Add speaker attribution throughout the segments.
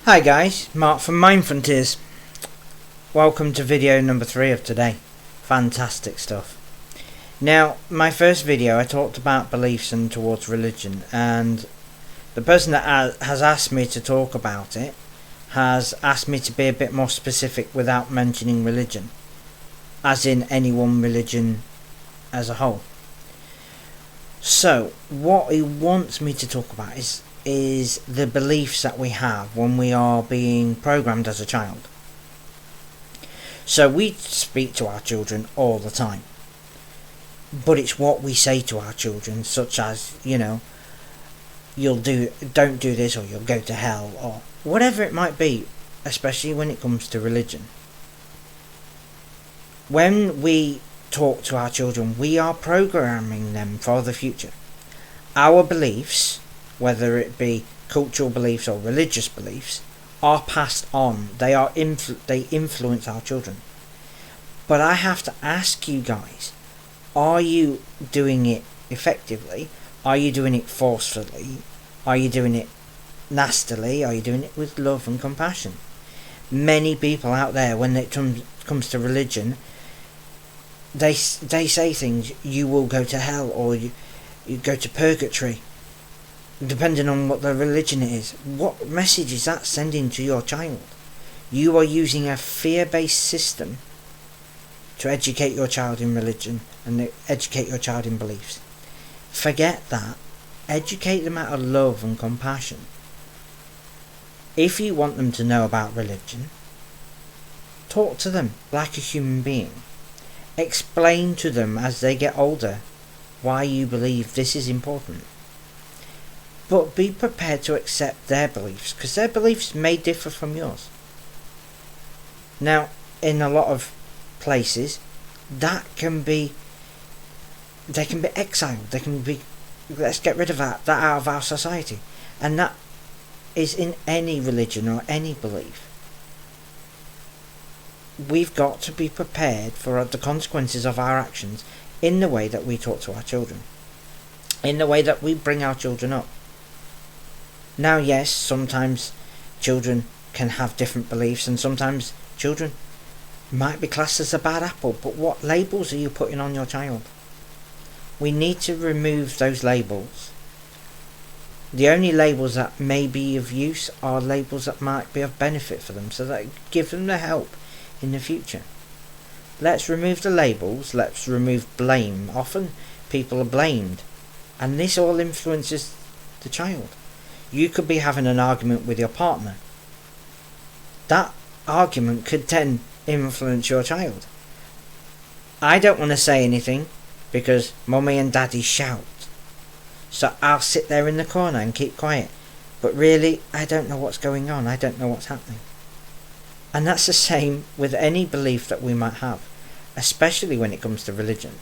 Speaker 1: Hi guys, Mark from Mind Frontiers. Welcome to video number 3 of today. Fantastic stuff. Now, my first video I talked about beliefs and towards religion, and the person that has asked me to talk about it has asked me to be a bit more specific without mentioning religion, as in any one religion as a whole. So, what he wants me to talk about is the beliefs that we have when we are being programmed as a child. So we speak to our children all the time, but it's what we say to our children, such as, don't do this, or you'll go to hell, or whatever it might be, especially when it comes to religion. When we talk to our children, we are programming them for the future. Our beliefs, whether it be cultural beliefs or religious beliefs, are passed on. They influence our children. But I have to ask you guys, are you doing it effectively? Are you doing it forcefully? Are you doing it nastily? Are you doing it with love and compassion? Many people out there, when it comes to religion, they say things, you will go to hell, or you go to purgatory, depending on what the religion is. What message is that sending to your child? You are using a fear-based system to educate your child in religion and educate your child in beliefs. Forget that. Educate them out of love and compassion. If you want them to know about religion, talk to them like a human being. Explain to them as they get older why you believe this is important. But be prepared to accept their beliefs, because their beliefs may differ from yours. Now, in a lot of places, they can be exiled. They can be, let's get rid of that out of our society. And that is in any religion or any belief. We've got to be prepared for the consequences of our actions in the way that we talk to our children, in the way that we bring our children up. Now, yes, sometimes children can have different beliefs, and sometimes children might be classed as a bad apple, but what labels are you putting on your child? We need to remove those labels. The only labels that may be of use are labels that might be of benefit for them, so that give them the help in the future. Let's remove the labels, let's remove blame. Often people are blamed, and this all influences the child. You could be having an argument with your partner. That argument could then influence your child. I don't want to say anything because mummy and daddy shout, so I'll sit there in the corner and keep quiet. But really, I don't know what's going on. I don't know what's happening. And that's the same with any belief that we might have, especially when it comes to religion.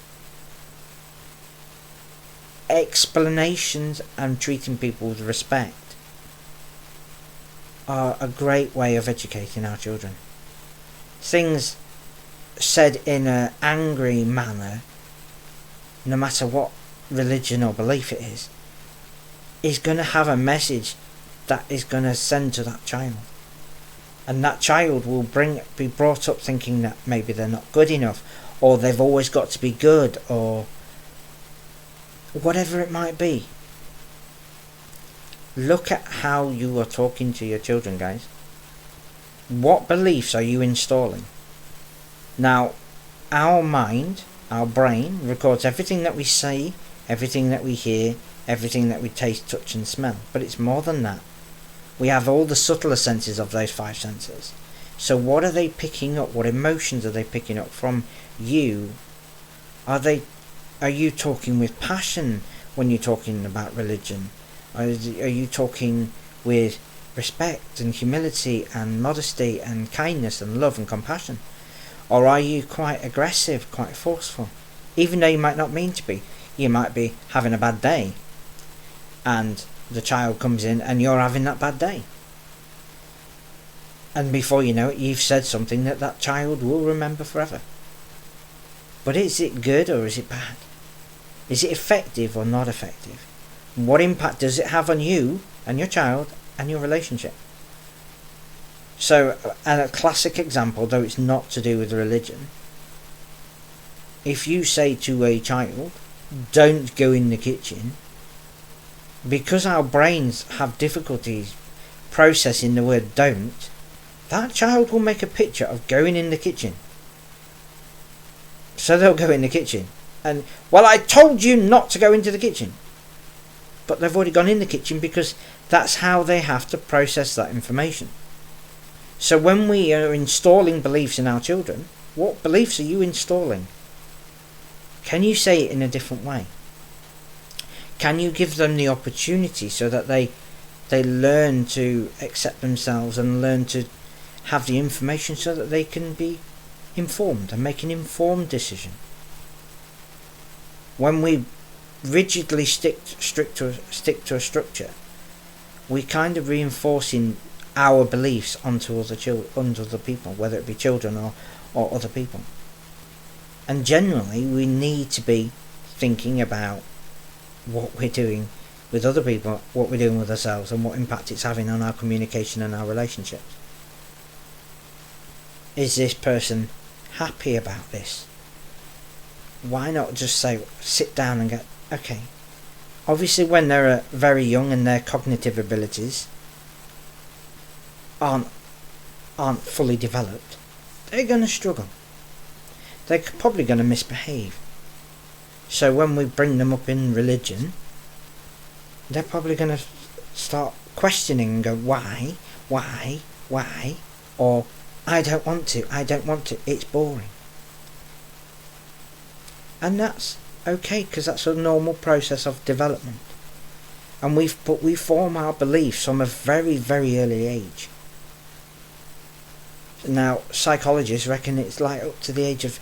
Speaker 1: Explanations and treating people with respect are a great way of educating our children. Things said in an angry manner, no matter what religion or belief it is going to have a message that is going to send to that child. And that child will be brought up thinking that maybe they're not good enough, or they've always got to be good, or whatever it might be. Look at how you are talking to your children, guys. What beliefs are you installing? Now, our mind, our brain, records everything that we say, everything that we hear, everything that we taste, touch and smell. But it's more than that. We have all the subtler senses of those 5 senses. So what are they picking up? What emotions are they picking up from you? Are you talking with passion when you're talking about religion? Are you talking with respect and humility and modesty and kindness and love and compassion? Or are you quite aggressive, quite forceful? Even though you might not mean to be. You might be having a bad day, and the child comes in and you're having that bad day. And before you know it, you've said something that child will remember forever. But is it good or is it bad? Is it effective or not effective? What impact does it have on you and your child and your relationship? So, a classic example, though it's not to do with religion, if you say to a child, don't go in the kitchen, because our brains have difficulties processing the word don't, that child will make a picture of going in the kitchen. So they'll go in the kitchen. And, well, I told you not to go into the kitchen. But they've already gone in the kitchen because that's how they have to process that information. So when we are installing beliefs in our children, what beliefs are you installing? Can you say it in a different way? Can you give them the opportunity so that they learn to accept themselves and learn to have the information so that they can be informed and make an informed decision? When we rigidly stick to a structure, we kind of reinforcing our beliefs onto other people, whether it be children or other people. And generally, we need to be thinking about what we're doing with other people, what we're doing with ourselves, and what impact it's having on our communication and our relationships. Is this person happy about this? Why not just sit down and go, okay. Obviously, when they're very young and their cognitive abilities aren't fully developed, they're going to struggle. They're probably going to misbehave. So when we bring them up in religion, they're probably going to start questioning and go, why, or I don't want to, it's boring. And that's okay, because that's a normal process of development. And we form our beliefs from a very, very early age. Now, psychologists reckon it's like up to the age of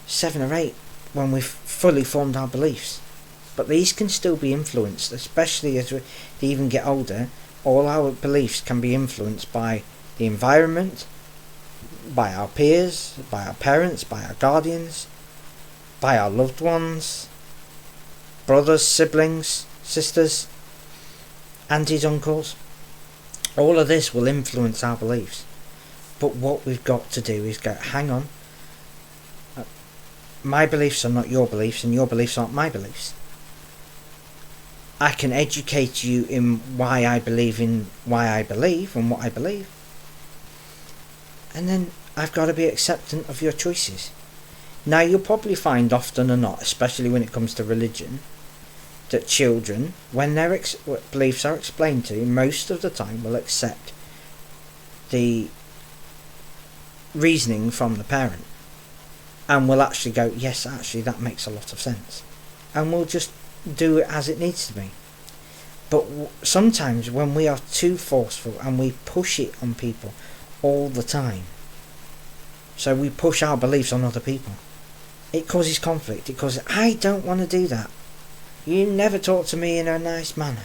Speaker 1: 7 or 8 when we've fully formed our beliefs. But these can still be influenced, especially as they even get older. All our beliefs can be influenced by the environment, by our peers, by our parents, by our guardians, by our loved ones, brothers, siblings, sisters, aunties, uncles. All of this will influence our beliefs. But what we've got to do is go, hang on, my beliefs are not your beliefs and your beliefs aren't my beliefs. I can educate you in why I believe and what I believe. And then I've got to be acceptant of your choices. Now, you'll probably find often or not, especially when it comes to religion, that children, when their beliefs are explained to, most of the time will accept the reasoning from the parent and will actually go, yes, actually that makes a lot of sense, and we'll just do it as it needs to be. But sometimes when we are too forceful and we push it on people all the time, so we push our beliefs on other people, it causes conflict. It causes, I don't want to do that, you never talk to me in a nice manner,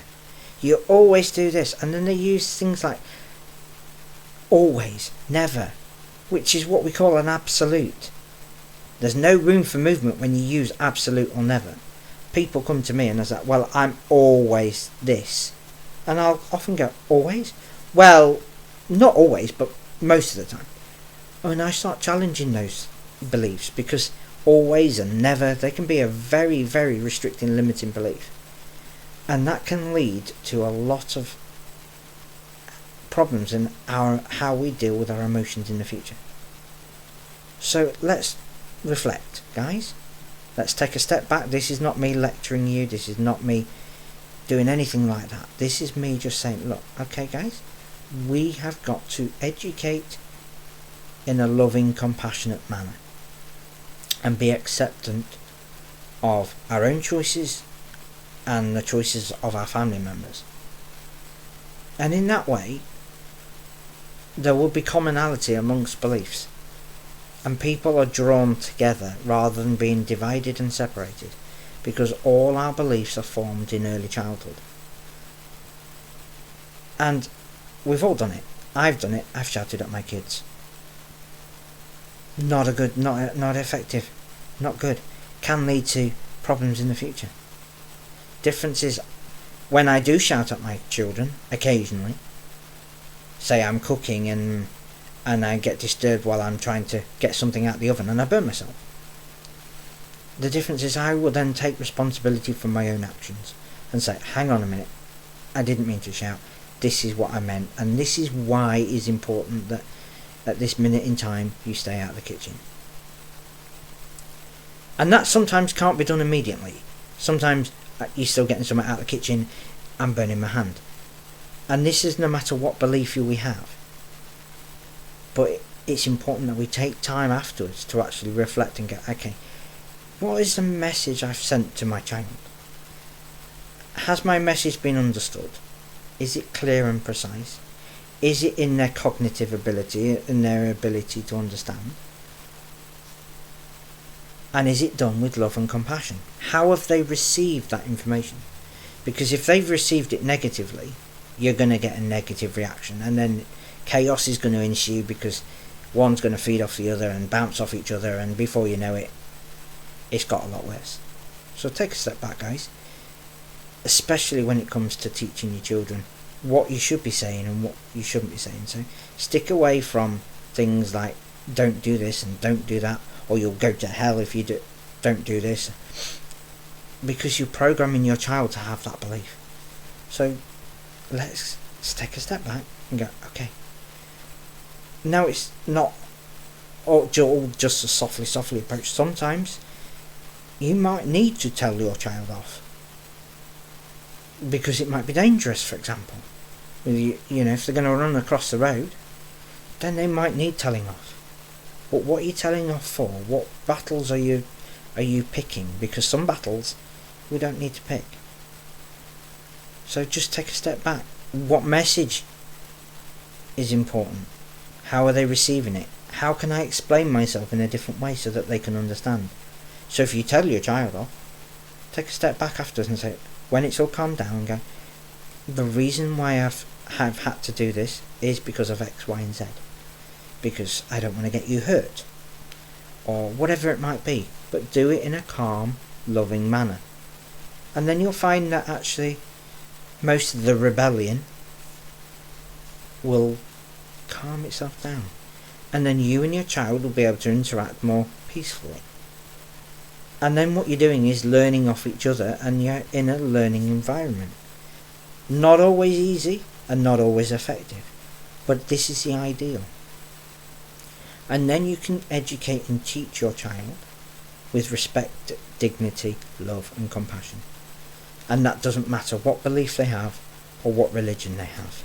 Speaker 1: you always do this. And then they use things like always, never, which is what we call an absolute. There's no room for movement when you use absolute or never. People come to me and they're like, well, I'm always this. And I'll often go, always? Well, not always, but most of the time. And I start challenging those beliefs, because always and never, they can be a very, very restricting, limiting belief. And that can lead to a lot of problems in how we deal with our emotions in the future. So let's reflect, guys. Let's take a step back. This is not me lecturing you. This is not me doing anything like that. This is me just saying, look, okay, guys, we have got to educate in a loving, compassionate manner and be acceptant of our own choices and the choices of our family members. And in that way, there will be commonality amongst beliefs, and people are drawn together rather than being divided and separated, because all our beliefs are formed in early childhood. And we've all done it. I've done it. I've shouted at my kids. Not effective, not good. Can lead to problems in the future. Difference is, when I do shout at my children, occasionally, say I'm cooking and I get disturbed while I'm trying to get something out the oven and I burn myself. The difference is I will then take responsibility for my own actions and say, hang on a minute, I didn't mean to shout, this is what I meant, and this is why it is important that at this minute in time you stay out of the kitchen. And that sometimes can't be done immediately. Sometimes you're still getting something out of the kitchen, I'm burning my hand. And this is no matter what belief we have. But it's important that we take time afterwards to actually reflect and go, okay, what is the message I've sent to my child? Has my message been understood? Is it clear and precise? Is it in their cognitive ability, in their ability to understand? And is it done with love and compassion? How have they received that information? Because if they've received it negatively, you're going to get a negative reaction, and then chaos is going to ensue because one's going to feed off the other and bounce off each other, and before you know it, it's got a lot worse. So take a step back, guys, especially when it comes to teaching your children what you should be saying and what you shouldn't be saying. So stick away from things like don't do this and don't do that, or you'll go to hell if you don't do this, because you're programming your child to have that belief. So let's take a step back and go, okay, now it's not all just a softly approach. Sometimes you might need to tell your child off because it might be dangerous, for example. You know, if they're going to run across the road, then they might need telling off. But what are you telling off for? What battles are you picking? Because some battles we don't need to pick. So just take a step back. What message is important? How are they receiving it? How can I explain myself in a different way so that they can understand? So if you tell your child off, take a step back afterwards and say, when it's all calmed down, and go, the reason why I've had to do this is because of X, Y and Z. Because I don't want to get you hurt. Or whatever it might be. But do it in a calm, loving manner. And then you'll find that actually most of the rebellion will calm itself down. And then you and your child will be able to interact more peacefully. And then what you're doing is learning off each other, and you're in a learning environment. Not always easy and not always effective, but this is the ideal. And then you can educate and teach your child with respect, dignity, love and compassion. And that doesn't matter what belief they have or what religion they have.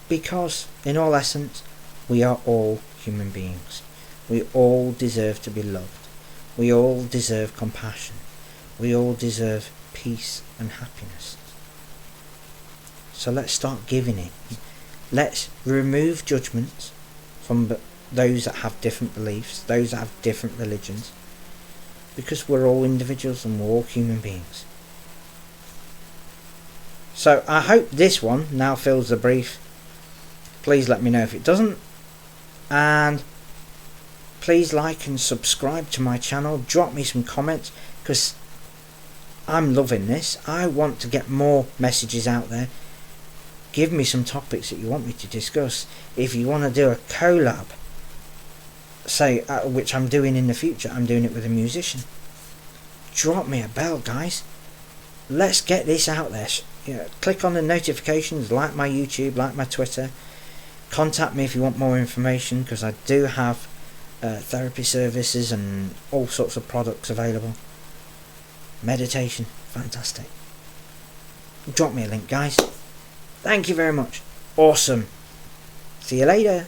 Speaker 1: Because in all essence, we are all human beings. We all deserve to be loved. We all deserve compassion. We all deserve peace and happiness. So let's start giving it. Let's remove judgments from those that have different beliefs, those that have different religions, because we're all individuals and we're all human beings. So I hope this one now fills the brief. Please let me know if it doesn't, and please like and subscribe to my channel. Drop me some comments, because I'm loving this. I want to get more messages out there. Give me some topics that you want me to discuss. If you want to do a collab, say, which I'm doing in the future, I'm doing it with a musician, drop me a bell, guys. Let's get this out there. Click on the notifications, like my YouTube, like my Twitter. Contact me if you want more information, because I do have therapy services and all sorts of products available. Meditation, fantastic. Drop me a link, guys. Thank you very much. Awesome. See you later.